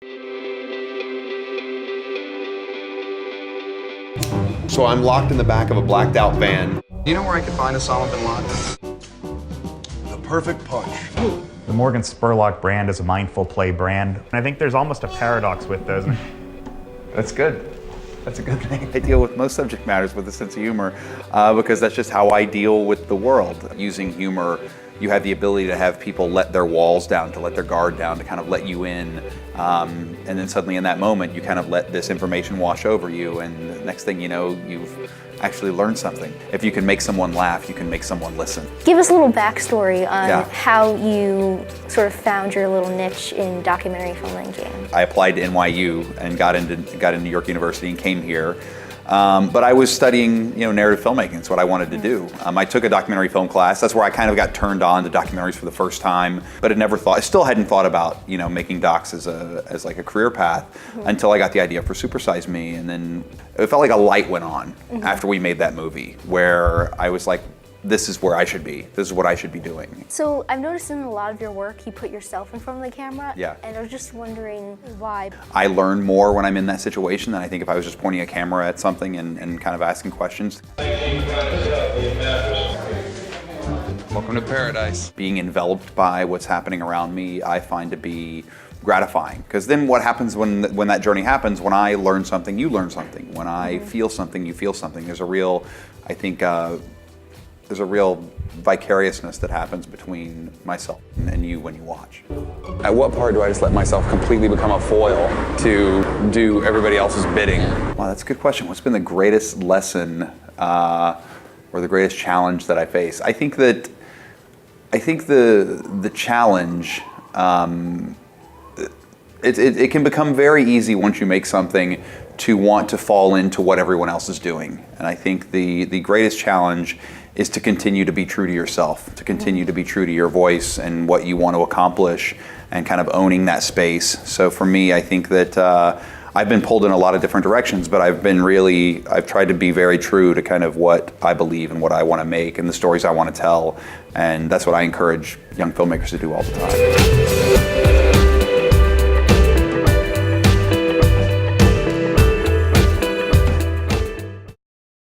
So I'm locked in the back of a blacked out van. Do you know where I could find Osama bin Laden? The perfect punch. The Morgan Spurlock brand is a mindful play brand. And I think there's almost a paradox with those. That's good. That's a good thing. I deal with most subject matters with a sense of humor because that's just how I deal with the world. Using humor, you have the ability to have people let their walls down, to let their guard down, to kind of let you in. And then suddenly in that moment, you kind of let this information wash over you, and the next thing you know, you've actually learned something. If you can make someone laugh, you can make someone listen. Give us a little backstory on how you sort of found your little niche in documentary filmmaking. I applied to NYU and got into New York University and came here. But I was studying, narrative filmmaking. It's what I wanted to do. I took a documentary film class. That's where I kind of got turned on to documentaries for the first time. But I still hadn't thought about, making docs as like a career path until I got the idea for Super Size Me, and then it felt like a light went on after we made that movie, where I was like, this is where I should be. This is what I should be doing. So I've noticed in a lot of your work, you put yourself in front of the camera. Yeah. And I was just wondering why. I learn more when I'm in that situation than I think if I was just pointing a camera at something and kind of asking questions. Welcome to paradise. Being enveloped by what's happening around me, I find to be gratifying. Because then what happens when that journey happens, when I learn something, you learn something. When I feel something, you feel something. There's a real, I think, there's a real vicariousness that happens between myself and you when you watch. At what part do I just let myself completely become a foil to do everybody else's bidding? Wow, that's a good question. What's been the greatest lesson or the greatest challenge that I face? I think the challenge, it can become very easy once you make something to want to fall into what everyone else is doing. And I think the greatest challenge is to continue to be true to yourself, to continue to be true to your voice and what you want to accomplish, and kind of owning that space. So for me, I think that I've been pulled in a lot of different directions, but I've tried to be very true to kind of what I believe and what I want to make and the stories I want to tell. And that's what I encourage young filmmakers to do all the time.